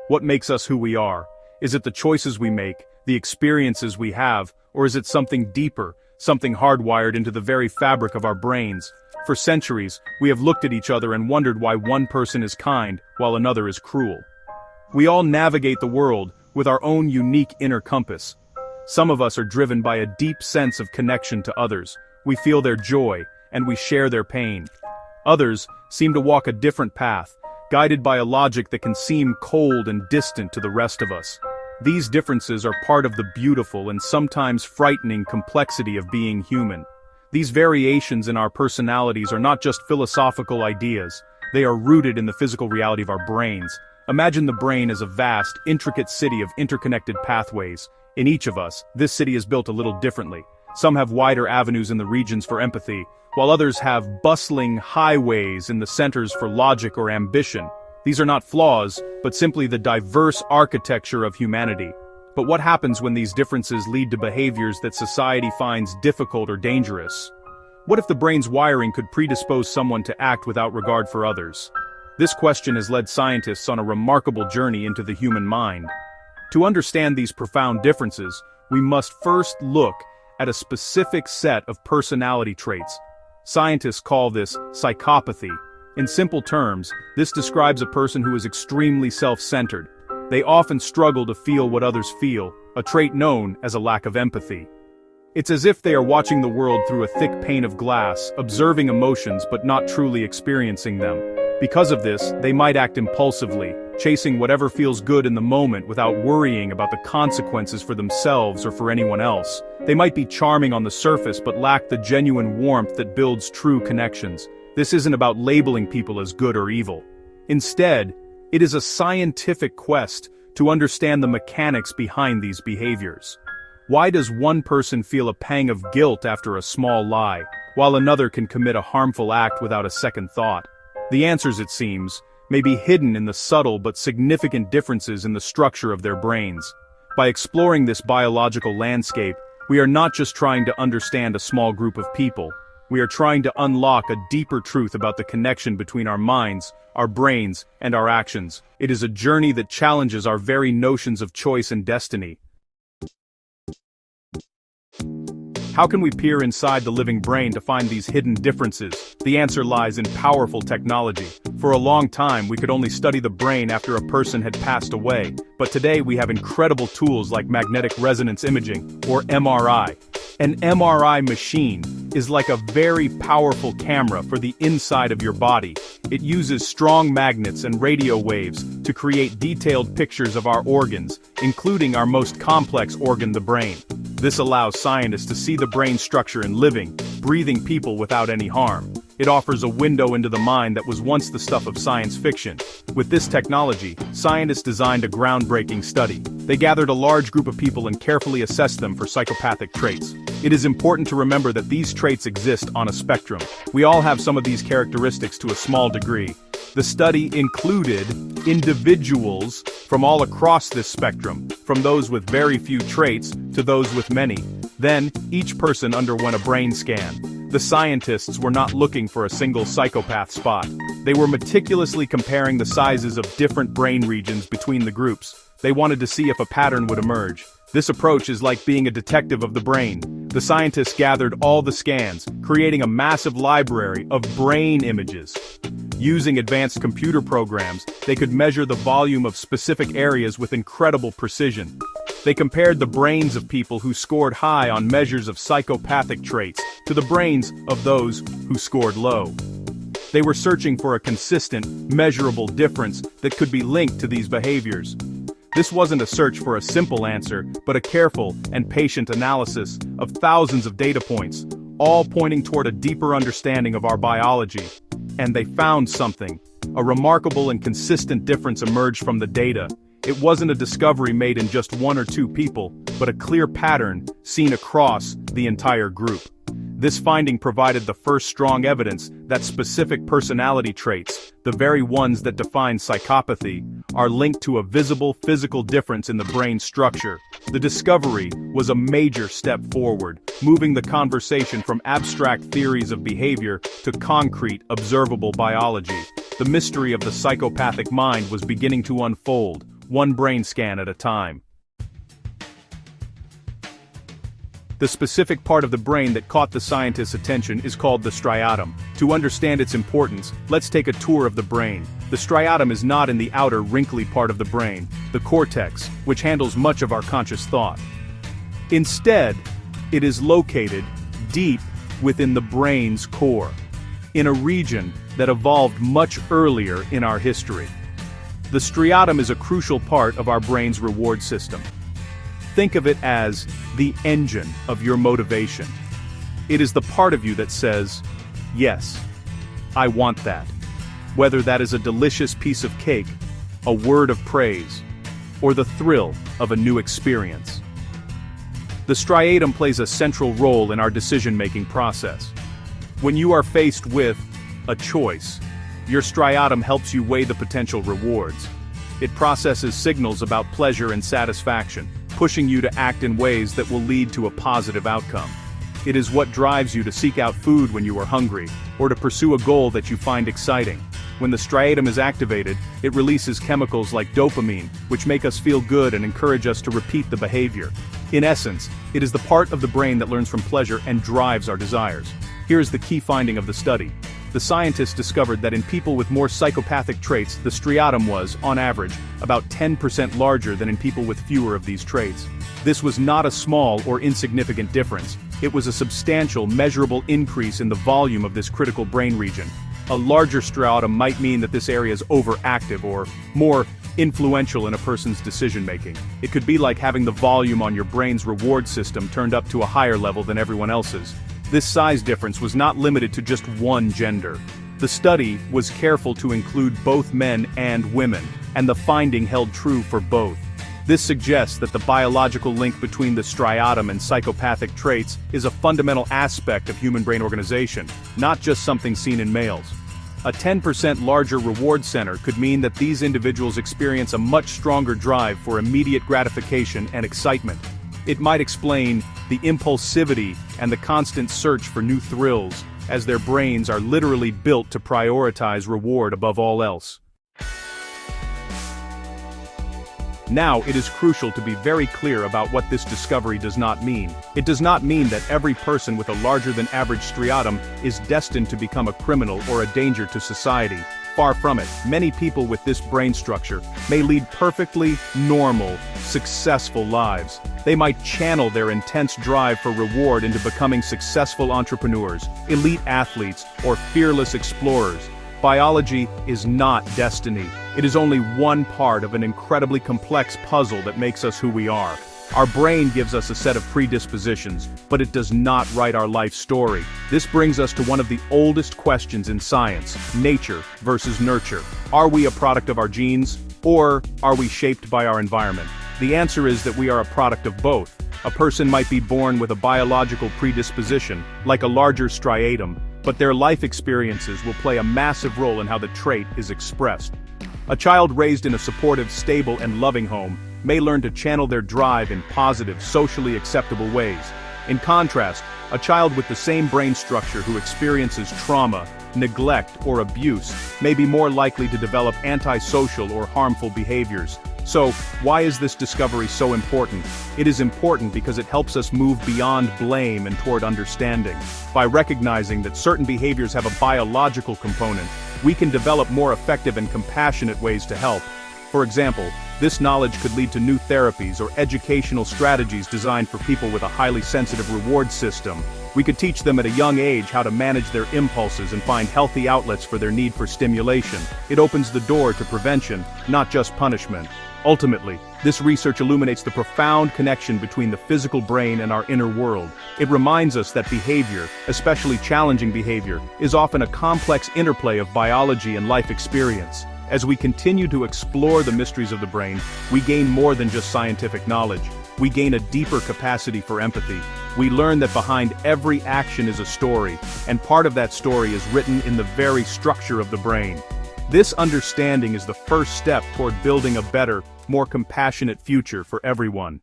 What makes us who we are? Is it the choices we make, the experiences we have, or is it something deeper, something hardwired into the very fabric of our brains? For centuries, we have looked at each other and wondered why one person is kind, while another is cruel. We all navigate the world with our own unique inner compass. Some of us are driven by a deep sense of connection to others. We feel their joy, and we share their pain. Others seem to walk a different path, guided by a logic that can seem cold and distant to the rest of us. These differences are part of the beautiful and sometimes frightening complexity of being human. These variations in our personalities are not just philosophical ideas, they are rooted in the physical reality of our brains. Imagine the brain as a vast, intricate city of interconnected pathways. In each of us, this city is built a little differently. Some have wider avenues in the regions for empathy, while others have bustling highways in the centers for logic or ambition. These are not flaws, but simply the diverse architecture of humanity. But what happens when these differences lead to behaviors that society finds difficult or dangerous? What if the brain's wiring could predispose someone to act without regard for others? This question has led scientists on a remarkable journey into the human mind. To understand these profound differences, we must first look at a specific set of personality traits. Scientists call this psychopathy. In simple terms, this describes a person who is extremely self-centered. They often struggle to feel what others feel, a trait known as a lack of empathy. It's as if they are watching the world through a thick pane of glass, observing emotions but not truly experiencing them. Because of this, they might act impulsively, chasing whatever feels good in the moment without worrying about the consequences for themselves or for anyone else. They might be charming on the surface but lack the genuine warmth that builds true connections. This isn't about labeling people as good or evil. Instead, it is a scientific quest to understand the mechanics behind these behaviors. Why does one person feel a pang of guilt after a small lie, while another can commit a harmful act without a second thought? The answers, it seems, may be hidden in the subtle but significant differences in the structure of their brains. By exploring this biological landscape, we are not just trying to understand a small group of people. We are trying to unlock a deeper truth about the connection between our minds, our brains, and our actions. It is a journey that challenges our very notions of choice and destiny. How can we peer inside the living brain to find these hidden differences? The answer lies in powerful technology. For a long time, we could only study the brain after a person had passed away, but today we have incredible tools like magnetic resonance imaging, or MRI. An MRI machine is like a very powerful camera for the inside of your body. It uses strong magnets and radio waves to create detailed pictures of our organs, including our most complex organ, the brain. This allows scientists to see the brain structure in living, breathing people without any harm. It offers a window into the mind that was once the stuff of science fiction. With this technology, scientists designed a groundbreaking study. They gathered a large group of people and carefully assessed them for psychopathic traits. It is important to remember that these traits exist on a spectrum. We all have some of these characteristics to a small degree. The study included individuals from all across this spectrum, from those with very few traits to those with many. Then, each person underwent a brain scan. The scientists were not looking for a single psychopath spot. They were meticulously comparing the sizes of different brain regions between the groups. They wanted to see if a pattern would emerge. This approach is like being a detective of the brain. The scientists gathered all the scans, creating a massive library of brain images. Using advanced computer programs, they could measure the volume of specific areas with incredible precision. They compared the brains of people who scored high on measures of psychopathic traits to the brains of those who scored low. They were searching for a consistent, measurable difference that could be linked to these behaviors. This wasn't a search for a simple answer, but a careful and patient analysis of thousands of data points, all pointing toward a deeper understanding of our biology. And they found something. A remarkable and consistent difference emerged from the data. It wasn't a discovery made in just one or two people, but a clear pattern seen across the entire group. This finding provided the first strong evidence that specific personality traits, the very ones that define psychopathy, are linked to a visible physical difference in the brain structure. The discovery was a major step forward, moving the conversation from abstract theories of behavior to concrete, observable biology. The mystery of the psychopathic mind was beginning to unfold, one brain scan at a time. The specific part of the brain that caught the scientists' attention is called the striatum. To understand its importance, let's take a tour of the brain. The striatum is not in the outer wrinkly part of the brain, the cortex, which handles much of our conscious thought. Instead, it is located deep within the brain's core, in a region that evolved much earlier in our history. The striatum is a crucial part of our brain's reward system. Think of it as the engine of your motivation. It is the part of you that says, yes, I want that. Whether that is a delicious piece of cake, a word of praise, or the thrill of a new experience. The striatum plays a central role in our decision-making process. When you are faced with a choice, your striatum helps you weigh the potential rewards. It processes signals about pleasure and satisfaction, pushing you to act in ways that will lead to a positive outcome. It is what drives you to seek out food when you are hungry, or to pursue a goal that you find exciting. When the striatum is activated, it releases chemicals like dopamine, which make us feel good and encourage us to repeat the behavior. In essence, it is the part of the brain that learns from pleasure and drives our desires. Here is the key finding of the study. The scientists discovered that in people with more psychopathic traits, the striatum was, on average, about 10% larger than in people with fewer of these traits. This was not a small or insignificant difference. It was a substantial, measurable increase in the volume of this critical brain region. A larger striatum might mean that this area is overactive or more influential in a person's decision-making. It could be like having the volume on your brain's reward system turned up to a higher level than everyone else's. This size difference was not limited to just one gender. The study was careful to include both men and women, and the finding held true for both. This suggests that the biological link between the striatum and psychopathic traits is a fundamental aspect of human brain organization, not just something seen in males. A 10% larger reward center could mean that these individuals experience a much stronger drive for immediate gratification and excitement. It might explain the impulsivity and the constant search for new thrills, as their brains are literally built to prioritize reward above all else. Now, it is crucial to be very clear about what this discovery does not mean. It does not mean that every person with a larger-than-average striatum is destined to become a criminal or a danger to society. Far from it. Many people with this brain structure may lead perfectly normal, successful lives. They might channel their intense drive for reward into becoming successful entrepreneurs, elite athletes, or fearless explorers. Biology is not destiny. It is only one part of an incredibly complex puzzle that makes us who we are. Our brain gives us a set of predispositions, but it does not write our life story. This brings us to one of the oldest questions in science: nature versus nurture. Are we a product of our genes, or are we shaped by our environment? The answer is that we are a product of both. A person might be born with a biological predisposition, like a larger striatum, but their life experiences will play a massive role in how the trait is expressed. A child raised in a supportive, stable, and loving home may learn to channel their drive in positive, socially acceptable ways. In contrast, a child with the same brain structure who experiences trauma, neglect, or abuse may be more likely to develop antisocial or harmful behaviors. So, why is this discovery so important? It is important because it helps us move beyond blame and toward understanding. By recognizing that certain behaviors have a biological component, we can develop more effective and compassionate ways to help. For example, this knowledge could lead to new therapies or educational strategies designed for people with a highly sensitive reward system. We could teach them at a young age how to manage their impulses and find healthy outlets for their need for stimulation. It opens the door to prevention, not just punishment. Ultimately, this research illuminates the profound connection between the physical brain and our inner world. It reminds us that behavior, especially challenging behavior, is often a complex interplay of biology and life experience. As we continue to explore the mysteries of the brain, we gain more than just scientific knowledge. We gain a deeper capacity for empathy. We learn that behind every action is a story, and part of that story is written in the very structure of the brain. This understanding is the first step toward building a better, more compassionate future for everyone.